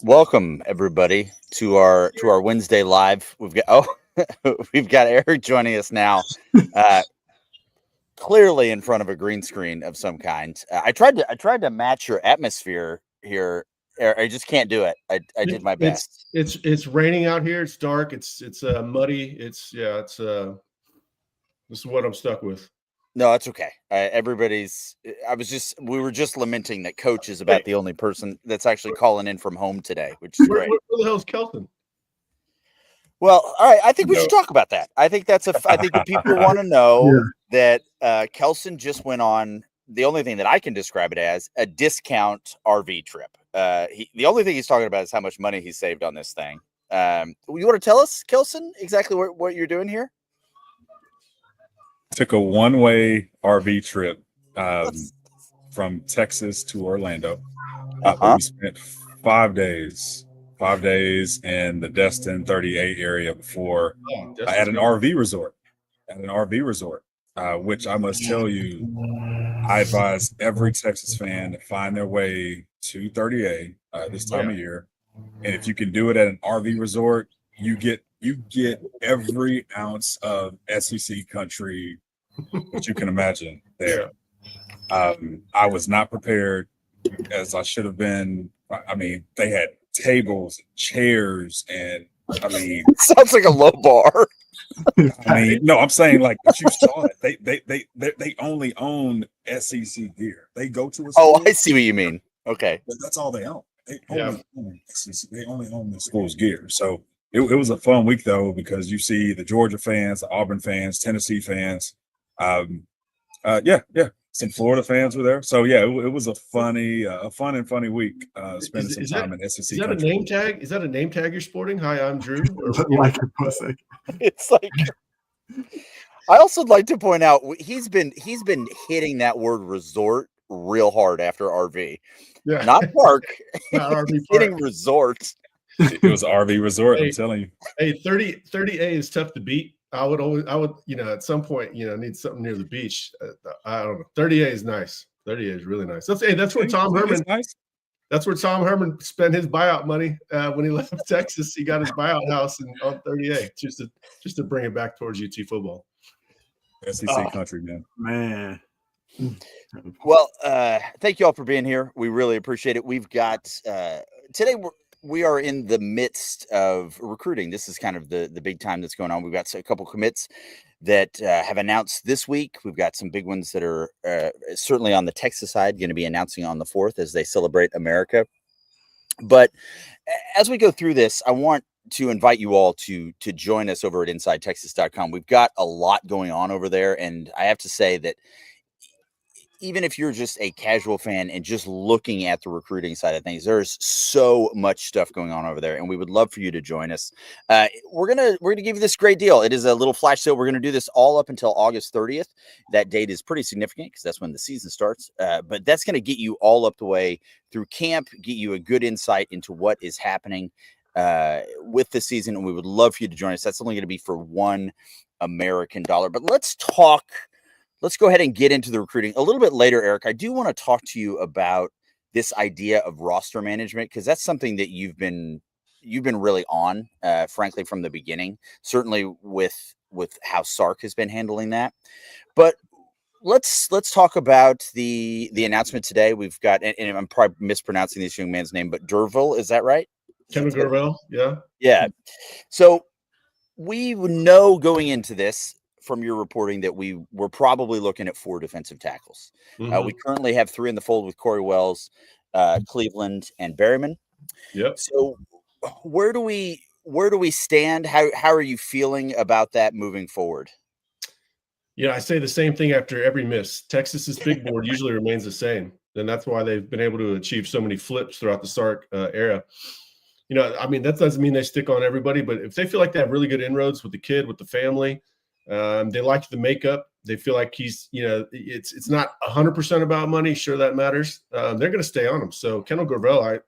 Welcome everybody to our Wednesday live. We've got Eric joining us now, clearly in front of a green screen of some kind. I tried to match your atmosphere here. Eric, I just can't do it. I did my best. It's raining out here. It's dark. It's muddy. This is what I'm stuck with. No, it's okay. We were just lamenting that Coach is about the only person that's actually calling in from home today, which is great. Where the hell's Kelton? Well, all right. I think we should talk about that. I think I think the people want to know that Kelson just went on the only thing that I can describe it as a discount RV trip. The only thing he's talking about is how much money he saved on this thing. You want to tell us, Kelson, exactly what you're doing here? Took a one-way RV trip from Texas to Orlando. We spent 5 days in the Destin 38 area before at an RV resort. Which I must tell you, I advise every Texas fan to find their way to 38 this time of year. And if you can do it at an RV resort, you get every ounce of SEC country that you can imagine there. I was not prepared as I should have been. I mean, they had tables, chairs, and it sounds like a low bar. No, I'm saying like but you saw it. They only own SEC gear. They go to a school. Oh, I see what you mean. Okay, that's all they own. They only own the school's gear. So it was a fun week though, because you see the Georgia fans, the Auburn fans, Tennessee fans. Some Florida fans were there. So yeah, it was a fun and funny week. Spending some time in SEC. Is that country. A name tag? Is that a name tag you're sporting? Hi, I'm Drew. It's like. I also like to point out he's been hitting that word resort real hard after RV. Yeah. Not park. Not RV park. Hitting resort. It was RV resort. I'm telling you. Hey, 30A is tough to beat. I would, at some point, need something near the beach. I don't know. 30A is nice. 30A is really nice. That's where Tom Herman. Nice. That's where Tom Herman spent his buyout money when he left Texas. He got his buyout house on 30A just to bring it back towards UT football. SEC country, man. Well, thank you all for being here. We really appreciate it. We've got today. We are in the midst of recruiting. This is kind of the big time that's going on. We've got a couple commits that have announced this week. We've got some big ones that are certainly on the Texas side going to be announcing on the 4th as they celebrate America. But as we go through this, I want to invite you all to join us over at InsideTexas.com. We've got a lot going on over there, and I have to say that even if you're just a casual fan and just looking at the recruiting side of things, there's so much stuff going on over there, and we would love for you to join us. We're gonna give you this great deal. It is a little flash sale. We're gonna do this all up until August 30th. That date is pretty significant because that's when the season starts. But that's gonna get you all up the way through camp, get you a good insight into what is happening with the season, and we would love for you to join us. That's only gonna be for $1 American dollar. But let's go ahead and get into the recruiting a little bit later, Eric. I do want to talk to you about this idea of roster management, because that's something that you've been really on, frankly, from the beginning, certainly with how Sark has been handling that. But let's talk about the announcement today. We've got, and I'm probably mispronouncing this young man's name, but Derville, is that right? Kendall Derville, yeah. Yeah. So we know going into this from your reporting that we were probably looking at 4 defensive tackles. Mm-hmm. We currently have 3 in the fold with Corey Wells, Cleveland, and Berryman. Yep. So where do we stand? How are you feeling about that moving forward? Yeah, I say the same thing after every miss. Texas's big board usually remains the same, and that's why they've been able to achieve so many flips throughout the Sark era. That doesn't mean they stick on everybody, but if they feel like they have really good inroads with the kid, with the family, they like the makeup. They feel like he's, it's not 100% about money. Sure, that matters. They're going to stay on him. So Kendall Gravel,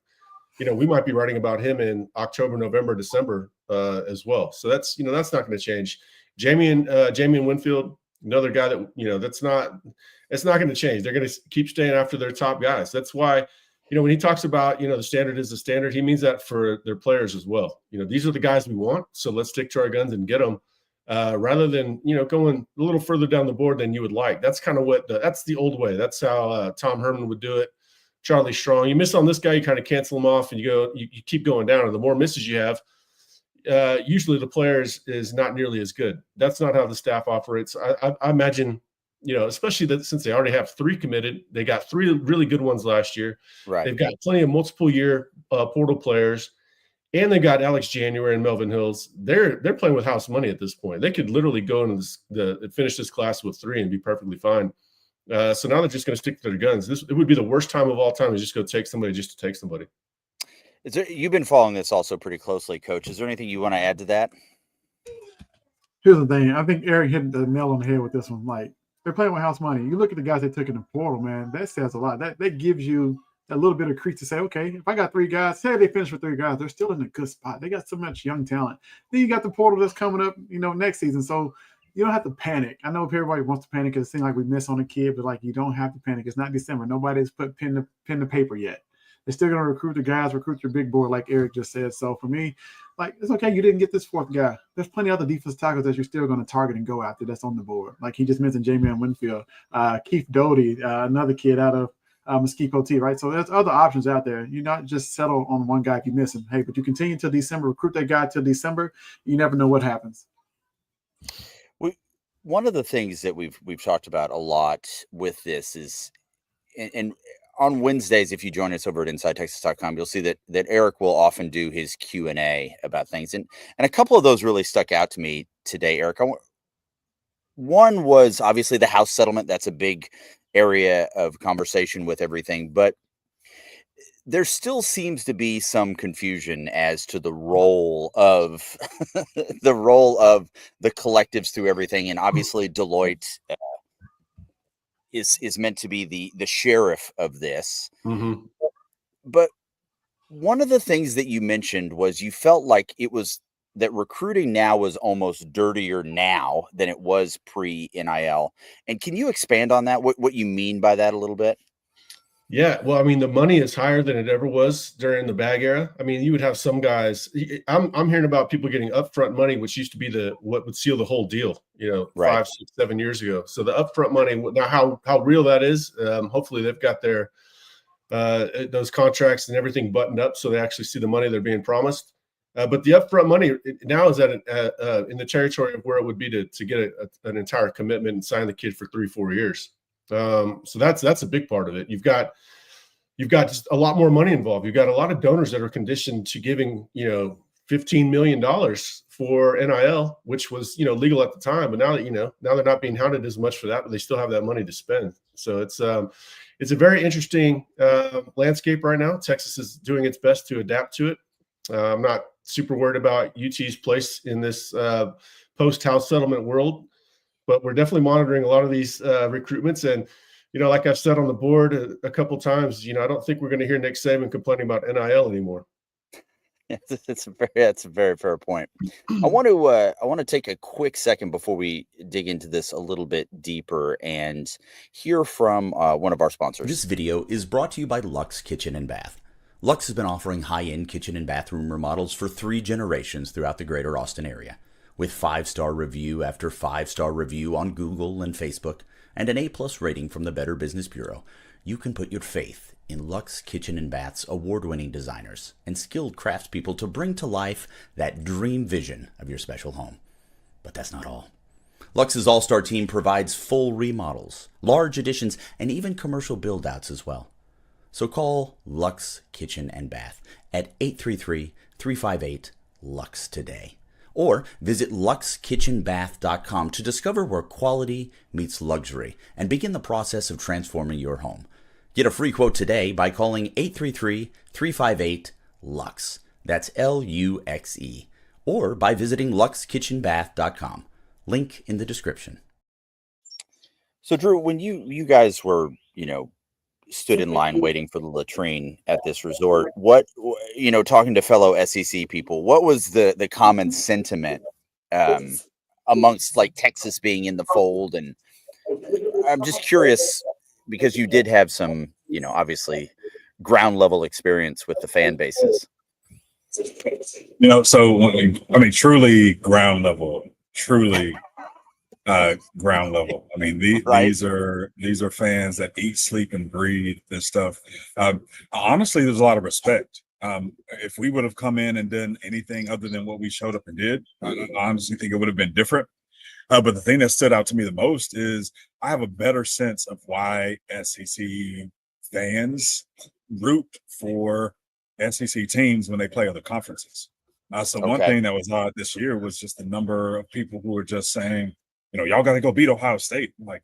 we might be writing about him in October, November, December as well. So that's not going to change. Jamie and Winfield, another guy that, it's not going to change. They're going to keep staying after their top guys. That's why, when he talks about, the standard is the standard, he means that for their players as well. These are the guys we want, so let's stick to our guns and get them, rather than, going a little further down the board than you would like. That's kind of that's the old way. That's how Tom Herman would do it. Charlie Strong, you miss on this guy, you kind of cancel him off and you keep going down. And the more misses you have, usually the players is not nearly as good. That's not how the staff operates. I imagine, especially that since they already have 3 committed, they got 3 really good ones last year. Right. They've got plenty of multiple year portal players, and they got Alex January and Melvin Hills. They're playing with house money at this point. They could literally go into finish this class with 3 and be perfectly fine. So now they're just going to stick to their guns. It would be the worst time of all time to just go take somebody just to take somebody. You've been following this also pretty closely, Coach. Is there anything you want to add to that? Here's the thing. I think Eric hit the nail on the head with this one. Like, they're playing with house money. You look at the guys they took in the portal, man, that says a lot. That gives you a little bit of crease to say, okay, if I got 3 guys, say they finish with 3 guys, they're still in a good spot. They got so much young talent. Then you got the portal that's coming up, next season. So you don't have to panic. I know if everybody wants to panic, it seems like we miss on a kid, but like, you don't have to panic. It's not December. Nobody's put pen to paper yet. They're still going to recruit the guys, recruit your big board, like Eric just said. So for me, like, it's okay. You didn't get this 4th guy. There's plenty of other defensive tackles that you're still going to target and go after that's on the board. Like he just mentioned, Jamian Winfield, Keith Doty, another kid out of Mesquite T, right? So there's other options out there. You not just settle on one guy if you miss him. Hey, but you continue till December, recruit that guy till December. You never know what happens. One of the things that we've talked about a lot with this is, and on Wednesdays, if you join us over at InsideTexas.com, you'll see that Eric will often do his Q&A about things, and a couple of those really stuck out to me today, Eric. One was obviously the house settlement. That's a big area of conversation with everything, but there still seems to be some confusion as to the role of the collectives through everything. And obviously Deloitte is meant to be the sheriff of this. Mm-hmm. But one of the things that you mentioned was you felt like it was that recruiting now was almost dirtier now than it was pre-NIL. And can you expand on that? What you mean by that a little bit? Yeah, well, I mean, the money is higher than it ever was during the bag era. I mean, you would have some guys. I'm hearing about people getting upfront money, which used to be what would seal the whole deal. Right. 5, 6, 7 years ago. So the upfront money now, how real that is. Hopefully, they've got their those contracts and everything buttoned up, so they actually see the money they're being promised. But the upfront money now is in the territory of where it would be to get an entire commitment and sign the kid for 3-4 years. So that's a big part of it. You've got just a lot more money involved. You've got a lot of donors that are conditioned to giving, $15 million for NIL, which was, legal at the time. But now that, now they're not being hounded as much for that, but they still have that money to spend. So it's a very interesting landscape right now. Texas is doing its best to adapt to it. I'm not super worried about UT's place in this post-house settlement world, but we're definitely monitoring a lot of these recruitments. And, like I've said on the board a couple of times, I don't think we're going to hear Nick Saban complaining about NIL anymore. That's a very fair point. I want to take a quick second before we dig into this a little bit deeper and hear from one of our sponsors. This video is brought to you by Luxe Kitchen and Bath. Luxe has been offering high-end kitchen and bathroom remodels for 3 generations throughout the greater Austin area. With 5-star review after 5-star review on Google and Facebook, and an A+ rating from the Better Business Bureau, you can put your faith in Luxe Kitchen and Bath's award-winning designers and skilled craftspeople to bring to life that dream vision of your special home. But that's not all. Luxe's all-star team provides full remodels, large additions, and even commercial build-outs as well. So call Luxe Kitchen and Bath at 833-358-LUXE today. Or visit luxekitchenbath.com to discover where quality meets luxury and begin the process of transforming your home. Get a free quote today by calling 833-358-LUXE. That's LUXE. Or by visiting luxekitchenbath.com. Link in the description. So, Drew, when you guys were, stood in line waiting for the latrine at this resort, what, talking to fellow SEC people, what was the common sentiment amongst like Texas being in the fold? And I'm just curious because you did have some, obviously ground level experience with the fan bases? So I mean, truly ground level, truly ground level. I mean, Right. these are fans that eat, sleep, and breathe this stuff. Honestly, there's a lot of respect. If we would have come in and done anything other than what we showed up and did, I honestly think it would have been different. But the thing that stood out to me the most is I have a better sense of why SEC fans root for SEC teams when they play other conferences. So one Okay. thing that was odd this year was just the number of people who were just saying, y'all got to go beat Ohio State. I'm like,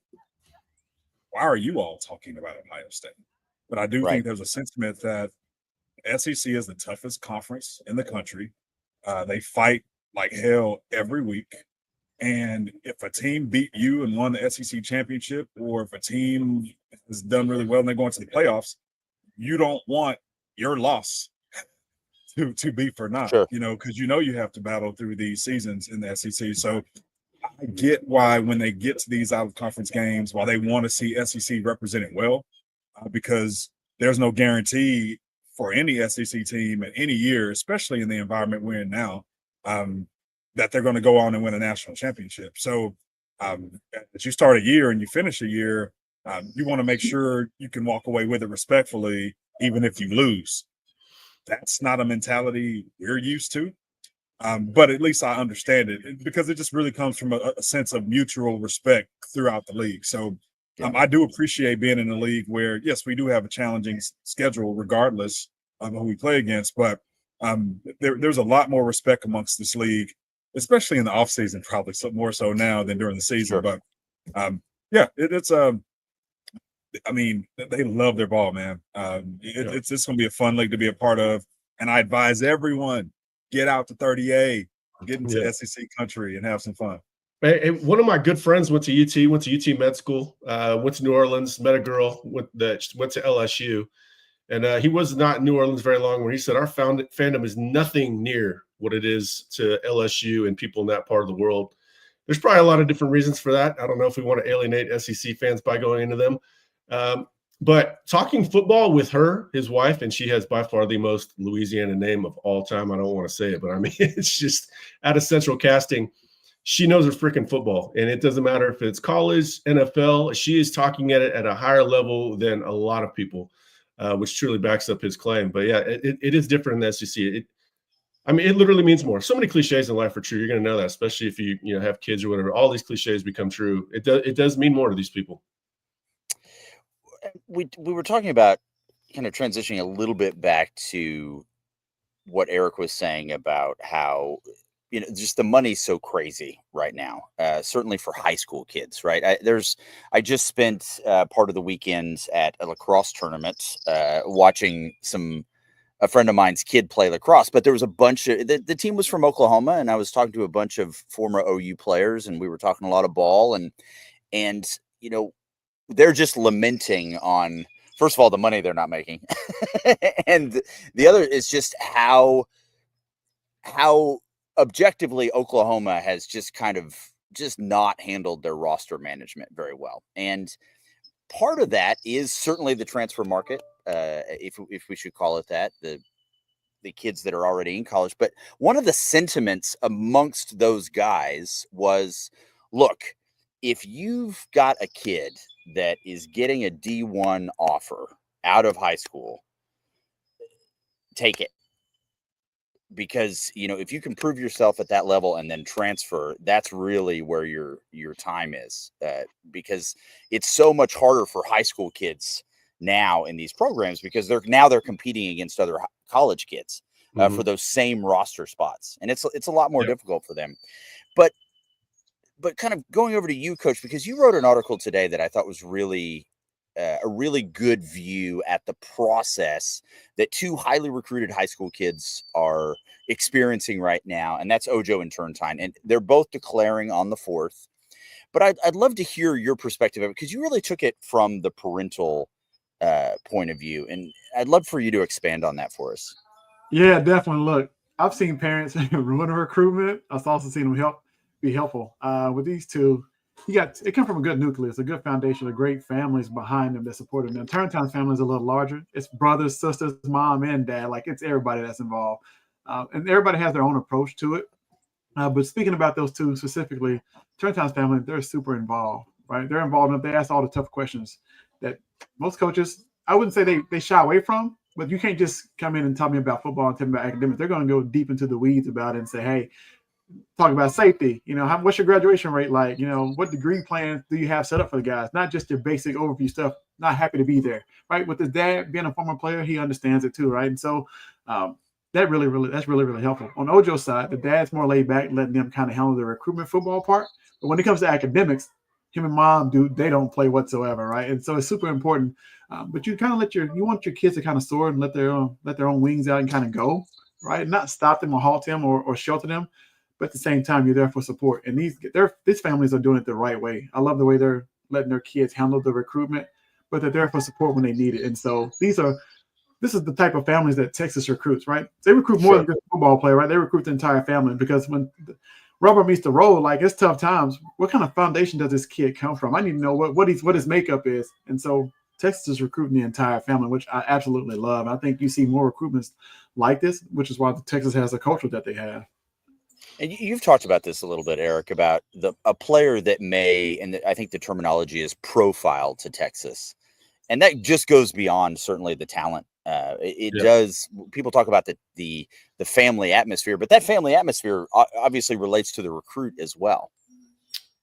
why are you all talking about Ohio State? But I do Right. think there's a sentiment that SEC is the toughest conference in the country. They fight like hell every week. And if a team beat you and won the SEC championship, or if a team has done really well and they're going to the playoffs, you don't want your loss to be for naught, Sure. because you have to battle through these seasons in the SEC. So I get why when they get to these out of conference games, why they want to see SEC represented well, because there's no guarantee for any SEC team in any year, especially in the environment we're in now, that they're going to go on and win a national championship. So as you start a year and you finish a year, you want to make sure you can walk away with it respectfully, even if you lose. That's not a mentality we're used to. But at least I understand it, because it just really comes from a sense of mutual respect throughout the league. So I do appreciate being in a league where, yes, we do have a challenging schedule regardless of who we play against, but there's a lot more respect amongst this league, especially in the offseason, probably more so now than during the season. Sure. But it's I mean, they love their ball, man. It's going to be a fun league to be a part of. And I advise everyone, get out to 30A, get into SEC country and have some fun. Hey, one of my good friends went to UT med school, went to New Orleans, met a girl that went to LSU. And he was not in New Orleans very long, where he said our fandom is nothing near what it is to LSU and people in that part of the world. There's probably a lot of different reasons for that. I don't know if we want to alienate SEC fans by going into them. But talking football with her, his wife, and she has by far the most Louisiana name of all time. I don't want to say it, but I mean, it's just out of central casting. She knows her freaking football, and it doesn't matter if it's college, NFL. She is talking at it at a higher level than a lot of people, which truly backs up his claim. But yeah, it is different in the SEC. It literally means more. So many cliches in life are true. You're going to know that, especially if you have kids or whatever. All these cliches become true. It does mean more to these people. We were talking about kind of transitioning a little bit back to what Eric was saying about how, just the money's so crazy right now, certainly for high school kids, right? I just spent part of the weekend at a lacrosse tournament watching a friend of mine's kid play lacrosse, but there was a bunch of, the team was from Oklahoma, and I was talking to a bunch of former OU players, and we were talking a lot of ball, and they're just lamenting on, first of all, the money they're not making. And the other is just how objectively Oklahoma has just kind of just not handled their roster management very well. And part of that is certainly the transfer market, if we should call it that, the kids that are already in college. But one of the sentiments amongst those guys was, look, if you've got a kid that is getting a D1 offer out of high school, take it. Because, if you can prove yourself at that level and then transfer, that's really where your time is. Because it's so much harder for high school kids now in these programs, because they're competing against other college kids for those same roster spots. And it's a lot more difficult for them. But kind of going over to you, Coach, because you wrote an article today that I thought was really a really good view at the process that two highly recruited high school kids are experiencing right now, and that's Ojo and Turntine, and they're both declaring on the 4th. But I'd love to hear your perspective of it, because you really took it from the parental point of view, and I'd love for you to expand on that for us. Yeah, definitely. Look, I've seen parents ruin recruitment. I've also seen them be helpful. With these two, it comes from a good nucleus, a good foundation, of great families behind them that support them. Now, Turntime's family is a little larger. It's brothers, sisters, mom, and dad. Like, it's everybody that's involved. And everybody has their own approach to it. But speaking about those two specifically, Turntime's family, they're super involved, right? They're involved enough. They ask all the tough questions that most coaches, I wouldn't say they shy away from, but you can't just come in and tell me about football and tell me about academics. They're going to go deep into the weeds about it and say, hey, talk about safety. What's your graduation rate like? What degree plans do you have set up for the guys? Not just your basic overview stuff. Not happy to be there, right? With his dad being a former player, he understands it too, right? And so that's really helpful. On Ojo's side, the dad's more laid back, letting them kind of handle the recruitment football part. But when it comes to academics, him and mom they don't play whatsoever, right? And so it's super important. But you kind of you want your kids to kind of soar and let their own wings out and kind of go, right? Not stop them or halt them or shelter them. But at the same time, you're there for support. And these families are doing it the right way. I love the way they're letting their kids handle the recruitment, but they're there for support when they need it. And so this is the type of families that Texas recruits, right? They recruit more than just a football player, right? They recruit the entire family, because when rubber meets the road, like, it's tough times. What kind of foundation does this kid come from? I need to know what his makeup is. And so Texas is recruiting the entire family, which I absolutely love. I think you see more recruitments like this, which is why Texas has the culture that they have. And you've talked about this a little bit, Eric, about a player that may, and I think the terminology is profile to Texas. And that just goes beyond certainly the talent. It does. People talk about the family atmosphere, but that family atmosphere obviously relates to the recruit as well.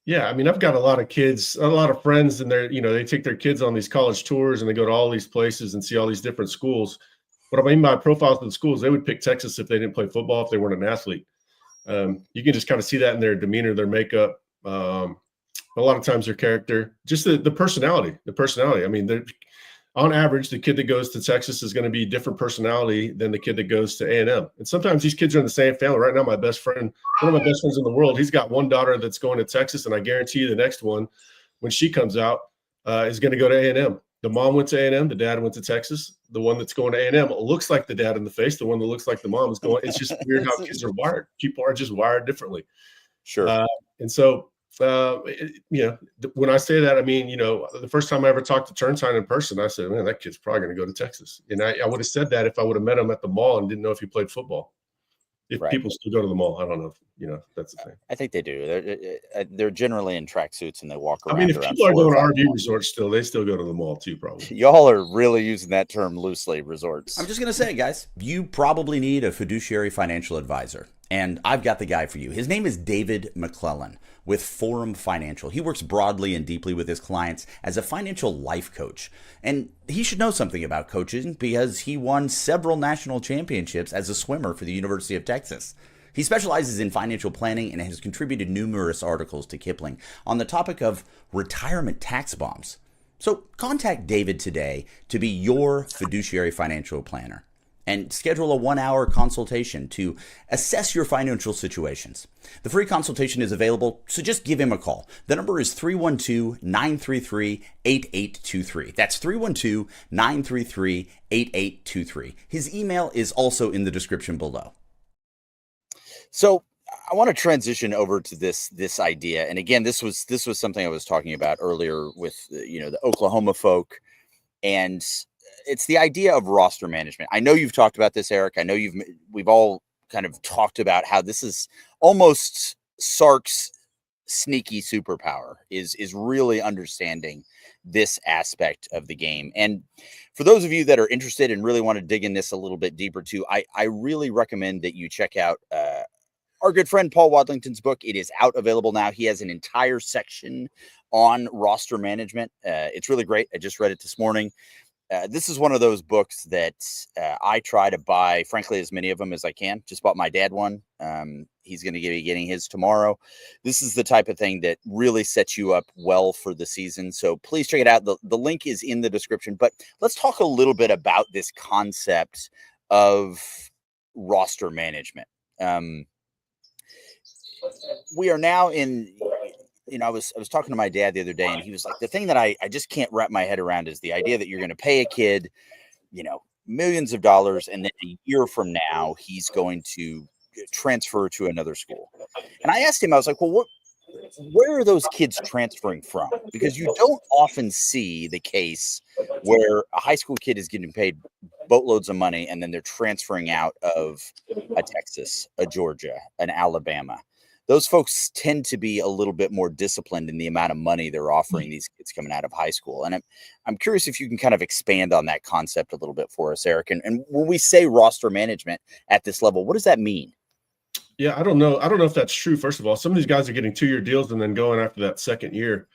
Yeah, I mean, I've got a lot of kids, a lot of friends, and they take their kids on these college tours and they go to all these places and see all these different schools. What I mean by profiles of the schools, they would pick Texas if they didn't play football, if they weren't an athlete. You can just kind of see that in their demeanor, their makeup, a lot of times their character, just the personality. I mean, on average, the kid that goes to Texas is going to be a different personality than the kid that goes to A&M. And sometimes these kids are in the same family. Right now, one of my best friends in the world, he's got one daughter that's going to Texas, and I guarantee you the next one, when she comes out, is going to go to A&M. The mom went to A&M. The dad went to Texas. The one that's going to A&M looks like the dad in the face. The one that looks like the mom is going. It's just weird how kids are wired. People are just wired differently. Sure. And so, when I say that, I mean, the first time I ever talked to Turntime in person, I said, man, that kid's probably going to go to Texas. And I would have said that if I would have met him at the mall and didn't know if he played football. If people still go to the mall, I don't know if, that's the thing. I think they do. They're generally in tracksuits and they walk around. I mean, if people are going to RV resorts still, they still go to the mall too, probably. Y'all are really using that term loosely, resorts. I'm just going to say, guys, you probably need a fiduciary financial advisor. And I've got the guy for you. His name is David McClellan with Forum Financial. He works broadly and deeply with his clients as a financial life coach. And he should know something about coaching because he won several national championships as a swimmer for the University of Texas. He specializes in financial planning and has contributed numerous articles to Kiplinger on the topic of retirement tax bombs. So contact David today to be your fiduciary financial planner and schedule a 1-hour consultation to assess your financial situations. The free consultation is available, so just give him a call. The number is 312-933-8823. That's 312-933-8823. His email is also in the description below. So I want to transition over to this idea. And again, this was something I was talking about earlier with the Oklahoma folk, and it's the idea of roster management. I know you've talked about this, Eric. I know we've all kind of talked about how this is almost Sark's sneaky superpower is really understanding this aspect of the game. And for those of you that are interested and really want to dig in this a little bit deeper too, I really recommend that you check out our good friend Paul Wadlington's book. It is out, available now. He has an entire section on roster management. It's really great. I just read it this morning. This is one of those books that I try to buy, frankly, as many of them as I can. Just bought my dad one. He's going to be getting his tomorrow. This is the type of thing that really sets you up well for the season. So please check it out. The link is in the description. But let's talk a little bit about this concept of roster management. We are now in... I was talking to my dad the other day, and he was like, the thing that I just can't wrap my head around is the idea that you're going to pay a kid, millions of dollars, and then a year from now, he's going to transfer to another school. And I asked him, I was like, well, where are those kids transferring from? Because you don't often see the case where a high school kid is getting paid boatloads of money and then they're transferring out of a Texas, a Georgia, an Alabama. Those folks tend to be a little bit more disciplined in the amount of money they're offering these kids coming out of high school. And I'm curious if you can kind of expand on that concept a little bit for us, Eric. And when we say roster management at this level, what does that mean? Yeah, I don't know. I don't know if that's true. First of all, some of these guys are getting 2-year deals and then going after that second year.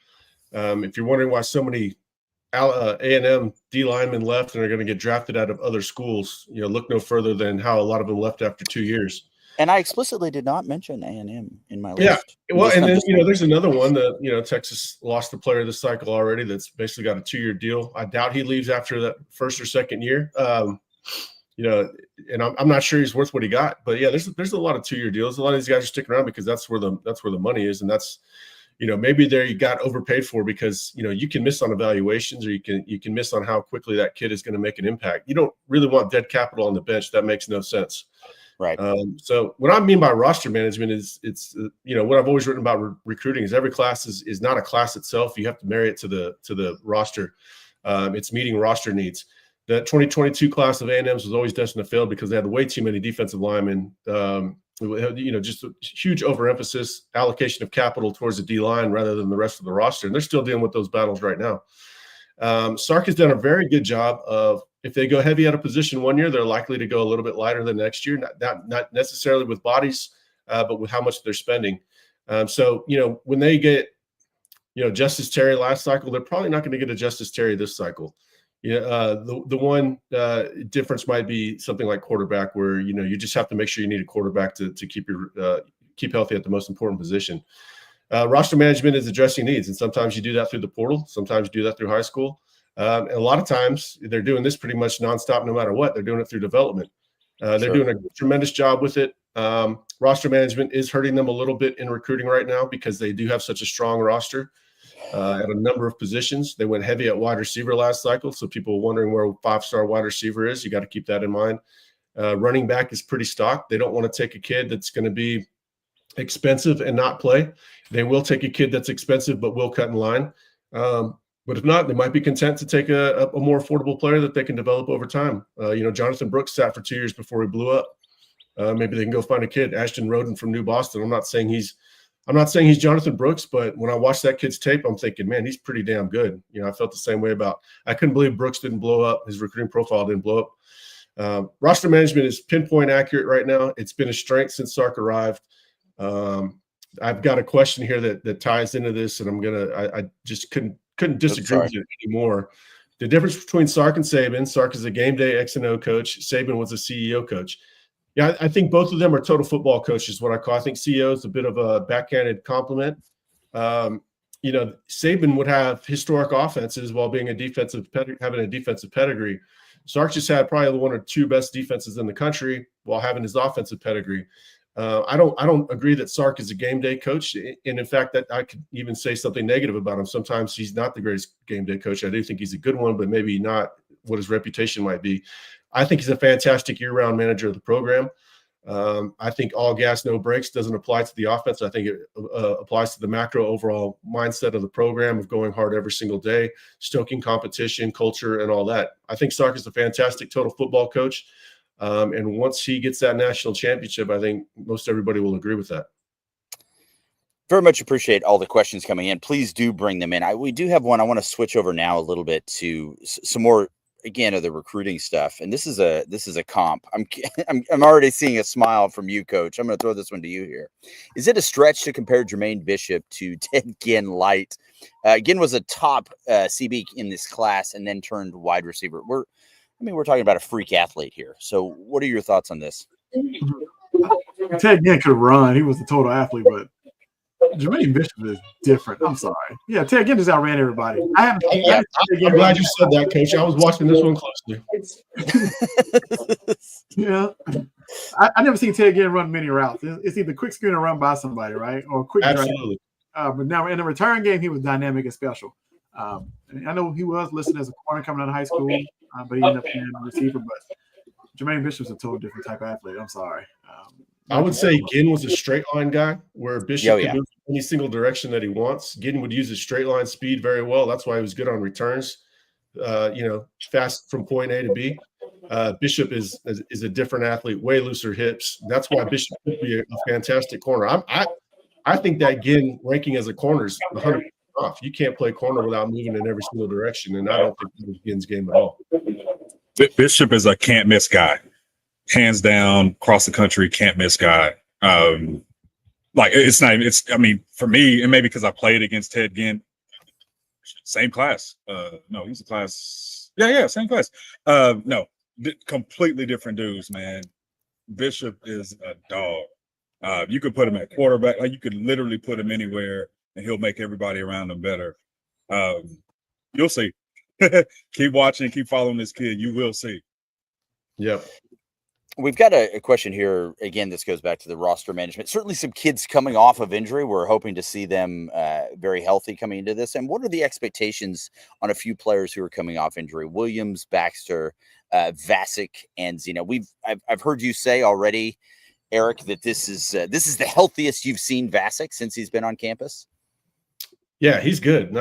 If you're wondering why so many A&M D linemen left and are going to get drafted out of other schools, look no further than how a lot of them left after 2 years. And I explicitly did not mention A&M in my list. Yeah, well, and then there's another one that Texas lost the player this cycle already. That's basically got a 2-year deal. I doubt he leaves after that first or second year. And I'm not sure he's worth what he got. But yeah, there's a lot of 2-year deals. A lot of these guys are sticking around because that's where the money is, and that's maybe there you got overpaid for because you can miss on evaluations or you can miss on how quickly that kid is going to make an impact. You don't really want dead capital on the bench. That makes no sense. Right. So what I mean by roster management is it's what I've always written about recruiting is every class is not a class itself. You have to marry it to the roster. It's meeting roster needs. The 2022 class of A&M's was always destined to fail because they had way too many defensive linemen. Just a huge overemphasis, allocation of capital towards the D line rather than the rest of the roster. And they're still dealing with those battles right now. Sark has done a very good job of, if they go heavy at a position 1 year, they're likely to go a little bit lighter the next year, not necessarily with bodies, but with how much they're spending. So when they get, Justice Terry last cycle, they're probably not going to get a Justice Terry this cycle. The one difference might be something like quarterback, where you just have to make sure you need a quarterback to keep healthy at the most important position. Roster management is addressing needs, and sometimes you do that through the portal, sometimes you do that through high school, and a lot of times they're doing this pretty much nonstop, no matter what. They're doing it through development. They're doing a tremendous job with it. Roster management is hurting them a little bit in recruiting right now because they do have such a strong roster. At a number of positions. They went heavy at wide receiver last cycle, so people are wondering where a 5-star wide receiver is. You got to keep that in mind. Running back is pretty stocked. They don't want to take a kid that's going to be expensive and not play. They will take a kid that's expensive but will cut in line. But if not, they might be content to take a more affordable player that they can develop over time. Jonathan Brooks sat for 2 years before he blew up. Maybe they can go find a kid. Ashton Roden from New Boston. I'm not saying he's Jonathan Brooks, but when I watched that kid's tape, I'm thinking, man, he's pretty damn good. I felt the same way I couldn't believe Brooks didn't blow up. His recruiting profile didn't blow up. Roster management is pinpoint accurate right now. It's been a strength since Sark arrived. I've got a question here that ties into this, and I just couldn't disagree with it anymore. The difference between Sark and Saban: Sark is a game day X and O coach. Saban was a CEO coach. Yeah, I think both of them are total football coaches, what I call. I think CEO is a bit of a backhanded compliment. Saban would have historic offenses while being having a defensive pedigree. Sark just had probably one or two best defenses in the country while having his offensive pedigree. I don't agree that Sark is a game day coach, and in fact, that I could even say something negative about him. Sometimes he's not the greatest game day coach. I do think he's a good one, but maybe not what his reputation might be. I think he's a fantastic year-round manager of the program. I think all gas, no brakes doesn't apply to the offense. I think it applies to the macro overall mindset of the program of going hard every single day, stoking competition, culture, and all that. I think Sark is a fantastic total football coach. And once he gets that national championship, I think most everybody will agree with that. Very much appreciate all the questions coming in. Please do bring them in. We do have one. I want to switch over now a little bit to some more, again, of the recruiting stuff. And this is a comp. I'm already seeing a smile from you, Coach. I'm going to throw this one to you here. Is it a stretch to compare Jermaine Bishop to Ted Ginn Light? Ginn was a top CB in this class and then turned wide receiver. We're talking about a freak athlete here. So what are your thoughts on this? Ted Ginn could run. He was a total athlete, but Jermaine Bishop is different. I'm sorry. Yeah, Ted Ginn just outran everybody. I'm glad you said that, Coach. I was watching this one closely. Yeah. I never seen Ted Ginn run many routes. It's either quick screen or run by somebody, right? Or quick Absolutely. But now in the return game, he was dynamic and special. I know he was listed as a corner coming out of high school, but he ended up being a receiver. But Jermaine Bishop's a total different type of athlete. I'm sorry. I would say Ginn was a straight line guy, where Bishop could move any single direction that he wants. Gideon would use his straight line speed very well. That's why he was good on returns. Fast from point A to B. Bishop is a different athlete, way looser hips. That's why Bishop could be a fantastic corner. I think that Gideon ranking as a corner is 100% off. You can't play corner without moving in every single direction, and I don't think that was Gideon's game at all. Bishop is a can't miss guy, hands down, across the country, can't miss guy. I mean, for me, and maybe because I played against Ted Ginn, same class. No, he's a class. Yeah, same class. No, completely different dudes, man. Bishop is a dog. You could put him at quarterback. Like, you could literally put him anywhere, and he'll make everybody around him better. You'll see. Keep watching, keep following this kid. You will see. Yep. We've got a question here. Again, this goes back to the roster management. Certainly some kids coming off of injury. We're hoping to see them very healthy coming into this. And what are the expectations on a few players who are coming off injury? Williams, Baxter, Vasic, and Zena. I've heard you say already, Eric, that this is the healthiest you've seen Vasic since he's been on campus. Yeah, he's good.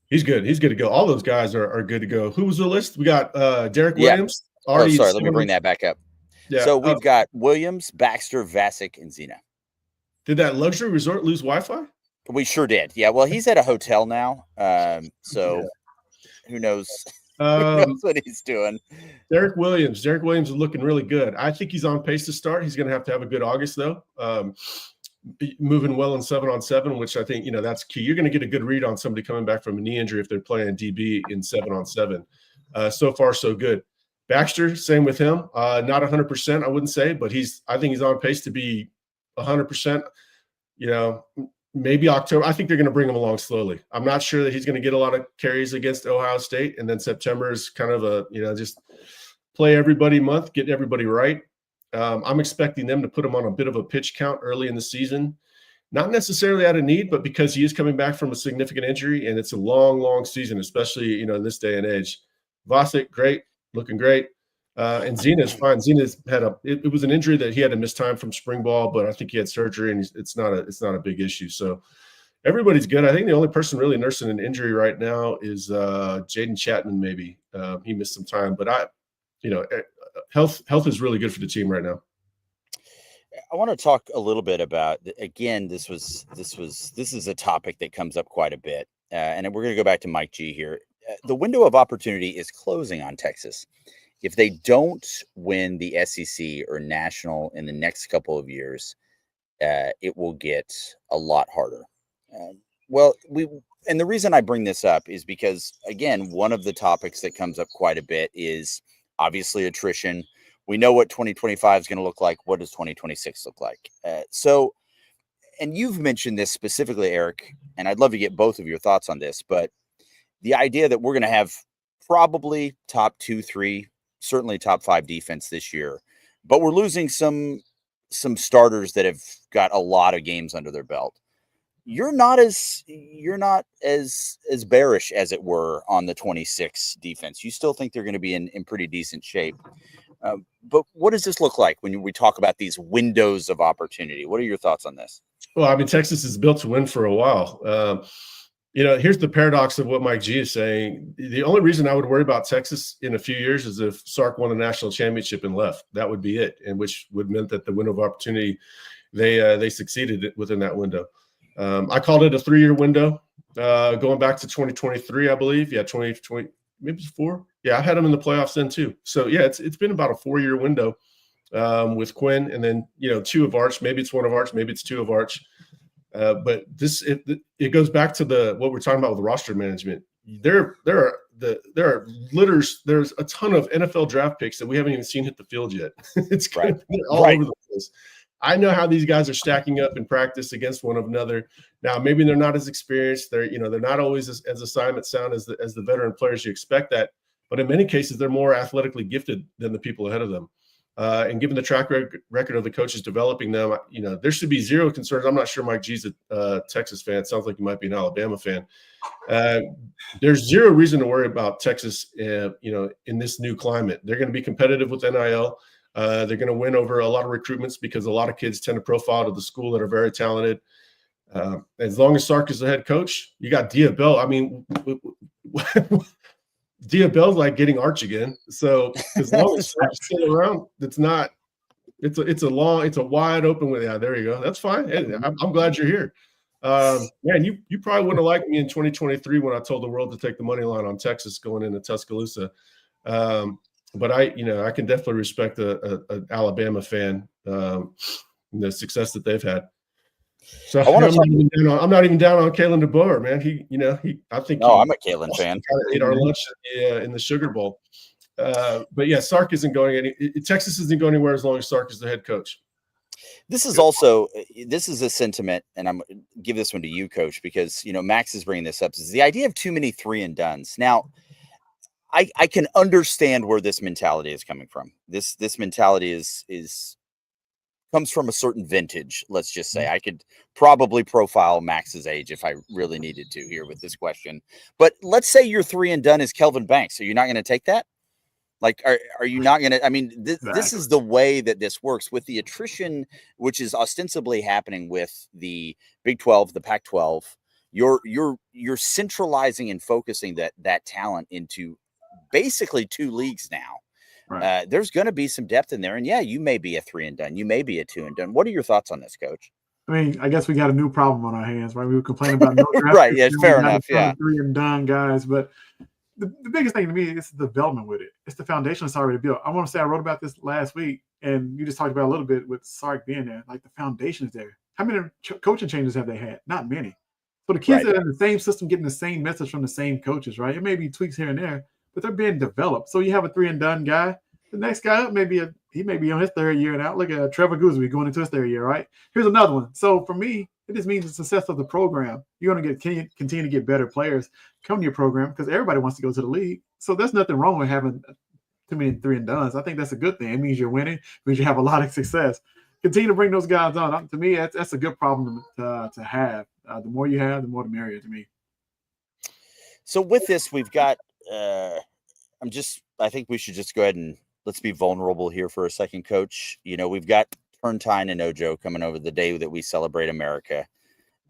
He's good. He's good to go. All those guys are good to go. Who was the list? We got Derek Williams. Oh, sorry. Let me bring that back up. Yeah. So we've got Williams, Baxter, Vasic, and Zena. Did that luxury resort lose Wi-Fi? We sure did. Yeah. Well, he's at a hotel now. Who knows? Who knows what he's doing? Derek Williams is looking really good. I think he's on pace to start. He's going to have a good August, though. Moving well in 7-on-7, which I think, that's key. You're going to get a good read on somebody coming back from a knee injury if they're playing DB in 7-on-7. So far, so good. Baxter, same with him. Not 100%, I wouldn't say, but I think he's on pace to be 100%. Maybe October. I think they're going to bring him along slowly. I'm not sure that he's going to get a lot of carries against Ohio State, and then September is kind of just play everybody month, get everybody right. I'm expecting them to put him on a bit of a pitch count early in the season, not necessarily out of need, but because he is coming back from a significant injury, and it's a long, long season, especially in this day and age. Vasic, great. Looking great. And Zena's fine. Zena's had it was an injury that he had to miss time from spring ball, but I think he had surgery, and it's not a big issue. So everybody's good. I think the only person really nursing an injury right now is Jaden Chapman. Maybe he missed some time, but health is really good for the team right now. I want to talk a little bit about, again, this is a topic that comes up quite a bit, and we're going to go back to Mike G here. The window of opportunity is closing on Texas. If they don't win the SEC or national in the next couple of years, it will get a lot harder. And the reason I bring this up is because, again, one of the topics that comes up quite a bit is obviously attrition. We know what 2025 is going to look like. What does 2026 look like? And you've mentioned this specifically, Eric, and I'd love to get both of your thoughts on this, but the idea that we're going to have probably top 2, 3, certainly top 5 defense this year, but we're losing some starters that have got a lot of games under their belt. You're not as bearish, as it were, on the 26 defense. You still think they're going to be in pretty decent shape. But what does this look like when we talk about these windows of opportunity? What are your thoughts on this? Well, I mean, Texas is built to win for a while. Here's the paradox of what Mike G is saying. The only reason I would worry about Texas in a few years is if Sark won a national championship and left. That would be it, and which would mean that the window of opportunity, they succeeded within that window. I called it a 3-year window, going back to 2023, I believe. Yeah, 2020, maybe it's 4. Yeah, I had them in the playoffs then too. So yeah, it's been about a 4-year window with Quinn, and then 2 of Arch. Maybe it's 1 of Arch. Maybe it's 2 of Arch. But it goes back to what we're talking about with roster management. There are litters. There's a ton of NFL draft picks that we haven't even seen hit the field yet. It's right. All over the place. I know how these guys are stacking up in practice against one another. Now, maybe they're not as experienced. They're not always as assignment sound as the veteran players you expect that. But in many cases, they're more athletically gifted than the people ahead of them. And given the track record of the coaches developing them, there should be zero concerns. I'm not sure Mike G's a Texas fan. It sounds like he might be an Alabama fan. There's zero reason to worry about Texas, in this new climate. They're going to be competitive with NIL. They're going to win over a lot of recruitments because a lot of kids tend to profile to the school that are very talented. As long as Sark is the head coach, you got Diabell. I mean, Diabell's like getting Arch again. So as long as Sark's still around, it's a wide open with. Yeah, there you go. That's fine. I'm glad you're here. Man, you probably wouldn't have liked me in 2023 when I told the world to take the money line on Texas going into Tuscaloosa. But I can definitely respect an Alabama fan, the success that they've had. So I'm not even down on Kalen DeBoer, man. I'm a Kalen fan. Ate our lunch in the Sugar Bowl. But yeah, Sark isn't going Texas isn't going anywhere as long as Sark is the head coach. This is a sentiment, and I'm give this one to you, Coach, because Max is bringing this up. Is the idea of too many 3-and-dones. Now, I can understand where this mentality is coming from. This mentality comes from a certain vintage. Let's just say I could probably profile Max's age if I really needed to here with this question. But let's say your 3-and-done is Kelvin Banks. So you're not going to take that? Like, are you not going to? I mean, this is the way that this works with the attrition, which is ostensibly happening with the Big 12, the Pac-12. You're centralizing and focusing that talent into basically 2 leagues now. Right. There's going to be some depth in there, and yeah, you may be a 3-and-done, you may be a 2-and-done. What are your thoughts on this, Coach? I mean, I guess we got a new problem on our hands, right? We were complaining about no draft. Right? Yeah, fair enough. Yeah, 3-and-done guys, but the biggest thing to me is the development with it. It's the foundation that's already built. I want to say I wrote about this last week, and you just talked about a little bit with Sark being there. Like, the foundation is there. How many coaching changes have they had? Not many. So the kids that are in the same system getting the same message from the same coaches, right? It may be tweaks here and there, but they're being developed. So you have a 3-and-done guy. The next guy up he may be on his 3rd year now. Look at Trevor Gooseby going into his 3rd year, right? Here's another one. So for me, it just means the success of the program. You're going to continue to get better players come to your program because everybody wants to go to the league. So there's nothing wrong with having too many 3-and-dones. I think that's a good thing. It means you're winning. It means you have a lot of success. Continue to bring those guys on. To me, that's a good problem to have. The more you have, the more the merrier to me. So with this, we've got I think we should just go ahead and let's be vulnerable here for a second, Coach. We've got Turntine and Ojo coming over the day that we celebrate America.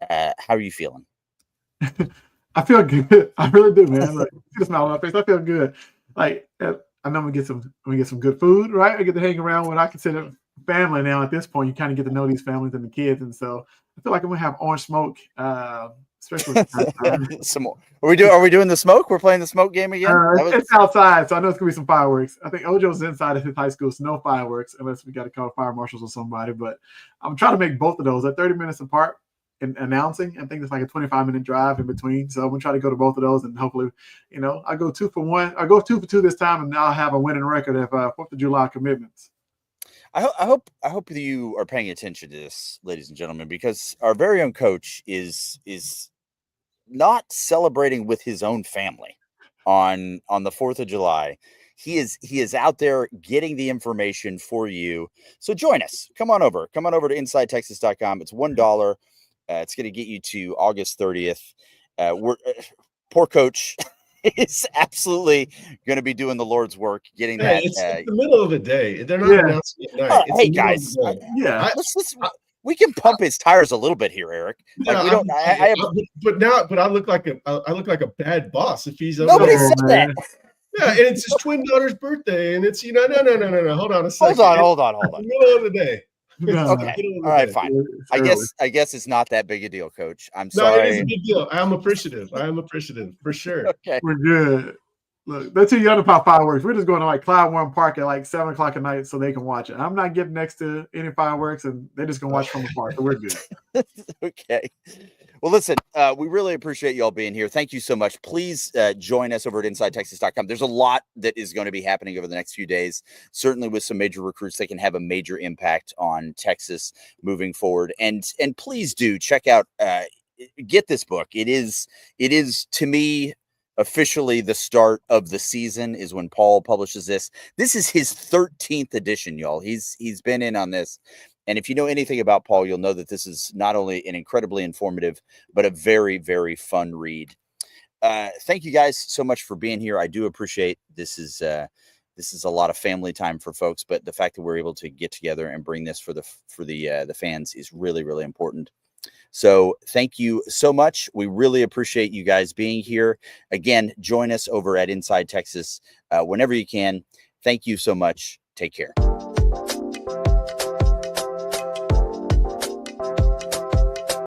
How are you feeling? I feel good. I really do, man. Like, see the smile on my face. I feel good. Like, I know I'm gonna get some good food, right? I get to hang around with what I consider family now. At this point, you kind of get to know these families and the kids, and so I feel like I'm gonna have orange smoke. Especially some more. Are we doing the smoke? We're playing the smoke game again? It's outside, so I know it's gonna be some fireworks. I think Ojo's inside of his high school, so no fireworks unless we got to call fire marshals or somebody. But I'm trying to make both of those. They're 30 minutes apart in announcing. I think it's like a 25-minute drive in between. So I'm gonna try to go to both of those, and hopefully, I go 2 for 1. I go 2 for 2 this time, and I'll have a winning record of 4th of July commitments. I hope that you are paying attention to this, ladies and gentlemen, because our very own coach is not celebrating with his own family on the 4th of July. He is out there getting the information for you. So join us. Come on over to InsideTexas.com. It's $1. It's going to get you to August 30th. Poor Coach is absolutely going to be doing the Lord's work, getting that. It's the middle of the day. They're not announcing it at night. Hey guys, we can pump his tires a little bit here, Eric. Like, we don't. But I look like a bad boss if he's over nobody there. said that. Yeah, and it's his twin daughter's birthday, and it's no. Hold on a second. Hold on. Middle of the day. Okay. All right, fine. I guess it's not that big a deal, Coach. I'm sorry. No, it is a big deal. I am appreciative for sure. Okay. We're good. Look, they're too young to pop fireworks. We're just going to like Clyde Warren Park at like 7 o'clock at night so they can watch it. I'm not getting next to any fireworks, and they're just going to watch from afar. So we're good. Okay. Well, listen, we really appreciate you all being here. Thank you so much. Please join us over at InsideTexas.com. There's a lot that is going to be happening over the next few days, certainly with some major recruits that can have a major impact on Texas moving forward. And please do check out, get this book. It is to me, officially the start of the season is when Paul publishes this. This is his 13th edition, y'all. He's been in on this. And if you know anything about Paul, you'll know that this is not only an incredibly informative, but a very, very fun read. Thank you guys so much for being here. I do appreciate this is This is a lot of family time for folks, but the fact that we're able to get together and bring this for the fans is really, really important. So thank you so much. We really appreciate you guys being here. Again, join us over at Inside Texas whenever you can. Thank you so much. Take care.